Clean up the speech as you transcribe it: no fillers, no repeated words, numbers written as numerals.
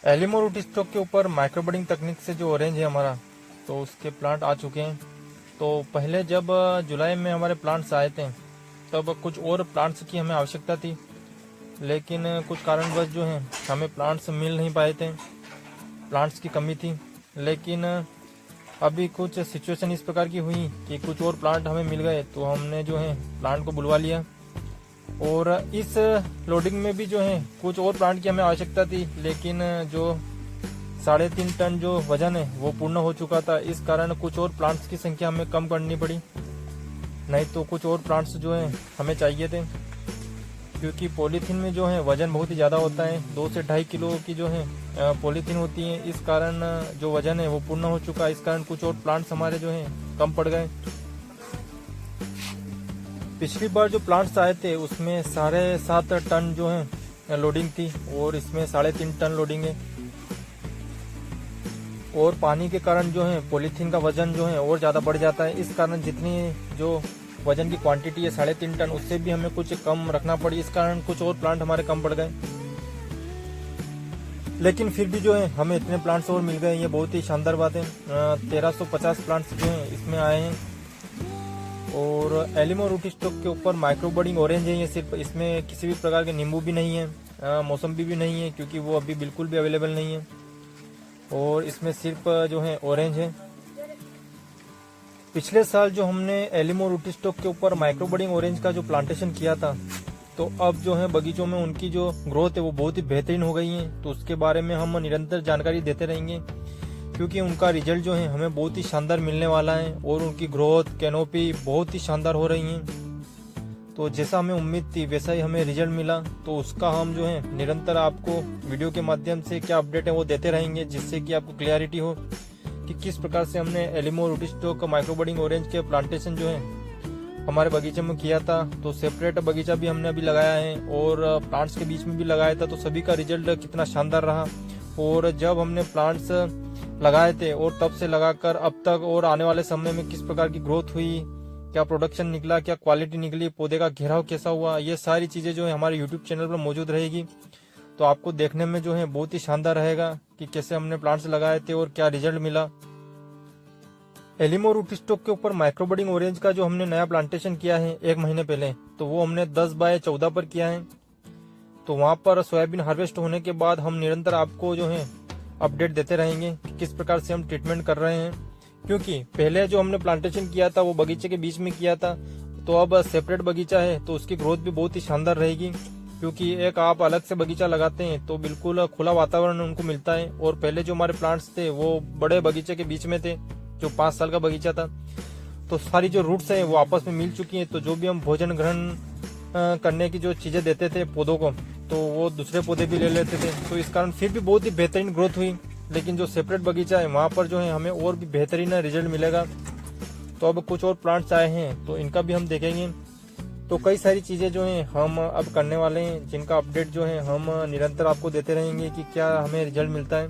एलिमो root stock के ऊपर माइक्रोबडिंग तकनीक से जो ऑरेंज है हमारा, तो उसके प्लांट आ चुके हैं। तो पहले जब जुलाई में हमारे प्लांट्स आए थे तब कुछ और प्लांट्स की हमें आवश्यकता थी, लेकिन कुछ कारणवश जो है हमें प्लांट्स मिल नहीं पाए थे, प्लांट्स की कमी थी। लेकिन अभी कुछ सिचुएशन इस प्रकार की हुई कि कुछ और प्लांट हमें मिल गए, तो हमने जो है प्लांट को बुलवा लिया। और इस लोडिंग में भी जो है कुछ और प्लांट की हमें आवश्यकता थी, लेकिन जो 3.5 टन जो वजन है वो पूर्ण हो चुका था। इस कारण कुछ और प्लांट्स की संख्या हमें कम करनी पड़ी, नहीं तो कुछ और प्लांट्स जो है हमें चाहिए थे, क्योंकि पॉलीथीन में जो है वजन बहुत ही ज़्यादा होता है। 2 से 2.5 किलो की जो है पॉलीथीन होती है। इस कारण जो वजन है वो पूर्ण हो चुका। इस कारण कुछ और प्लांट्स हमारे जो है कम पड़ गए। पिछली बार जो प्लांट्स आए थे उसमें 7.5 टन जो है लोडिंग थी, और इसमें 3.5 टन लोडिंग है। और पानी के कारण जो है पॉलीथीन का वजन जो है और ज़्यादा बढ़ जाता है। इस कारण जितनी जो वजन की क्वांटिटी है 3.5 टन, उससे भी हमें कुछ कम रखना पड़ी। इस कारण कुछ और प्लांट हमारे कम पड़ गए, लेकिन फिर भी जो है हमें इतने प्लांट्स और मिल गए, ये बहुत ही शानदार बात है। 1350 प्लांट्स जो हैं इसमें आए हैं। और एलिमो रूट स्टॉक के ऊपर माइक्रोबडिंग ऑरेंज है। ये सिर्फ इसमें किसी भी प्रकार के नींबू भी नहीं है, मौसम्बी भी नहीं है, क्योंकि वो अभी बिल्कुल भी अवेलेबल नहीं है। और इसमें सिर्फ जो है ऑरेंज है। पिछले साल जो हमने एलिमो रूट स्टॉक के ऊपर माइक्रोबडिंग ऑरेंज का जो प्लांटेशन किया था, तो अब जो है बगीचों में उनकी जो ग्रोथ है वो बहुत ही बेहतरीन हो गई है। तो उसके बारे में हम निरंतर जानकारी देते रहेंगे, क्योंकि उनका रिजल्ट जो है हमें बहुत ही शानदार मिलने वाला है। और उनकी ग्रोथ, कैनोपी बहुत ही शानदार हो रही है। तो जैसा हमें उम्मीद थी वैसा ही हमें रिजल्ट मिला। तो उसका हम जो है निरंतर आपको वीडियो के माध्यम से क्या अपडेट है वो देते रहेंगे, जिससे कि आपको क्लियरिटी हो कि किस प्रकार से हमने एलिमो रूट स्टॉक माइक्रोबडिंग ऑरेंज के प्लांटेशन जो है हमारे बगीचे में किया था। तो सेपरेट बगीचा भी हमने अभी लगाया है और प्लांट्स के बीच में भी लगाया था। तो सभी का रिजल्ट कितना शानदार रहा। और जब हमने प्लांट्स लगाए थे और तब से लगाकर अब तक और आने वाले समय में किस प्रकार की ग्रोथ हुई, क्या प्रोडक्शन निकला, क्या क्वालिटी निकली, पौधे का घेराव कैसा हुआ, ये सारी चीज़ें जो है हमारे यूट्यूब चैनल पर मौजूद रहेगी। तो आपको देखने में जो है बहुत ही शानदार रहेगा कि कैसे हमने प्लांट्स लगाए थे और क्या रिजल्ट मिला। एलिमो रूट स्टॉक के ऊपर माइक्रोबडिंग ऑरेंज का जो हमने नया प्लांटेशन किया है 1 महीने पहले, तो वो हमने 10 बाय 14 पर किया है। तो वहाँ पर सोयाबीन हार्वेस्ट होने के बाद हम निरंतर आपको जो है अपडेट देते रहेंगे कि किस प्रकार से हम ट्रीटमेंट कर रहे हैं। क्योंकि पहले जो हमने प्लांटेशन किया था वो बगीचे के बीच में किया था, तो अब सेपरेट बगीचा है तो उसकी ग्रोथ भी बहुत ही शानदार रहेगी। क्योंकि एक आप अलग से बगीचा लगाते हैं तो बिल्कुल खुला वातावरण उनको मिलता है। और पहले जो हमारे प्लांट्स थे वो बड़े बगीचे के बीच में थे, जो 5 साल का बगीचा था। तो सारी जो रूट्स हैं वो आपस में मिल चुकी हैं। तो जो भी हम भोजन ग्रहण करने की जो चीज़ें देते थे पौधों को, तो वो दूसरे पौधे भी ले लेते थे। तो इस कारण फिर भी बहुत ही बेहतरीन ग्रोथ हुई। लेकिन जो सेपरेट बगीचा है वहाँ पर जो है हमें और भी बेहतरीन रिजल्ट मिलेगा। तो अब कुछ और प्लांट्स आए हैं तो इनका भी हम देखेंगे। तो कई सारी चीज़ें जो हैं हम अब करने वाले हैं, जिनका अपडेट जो है हम निरंतर आपको देते रहेंगे कि क्या हमें रिजल्ट मिलता है।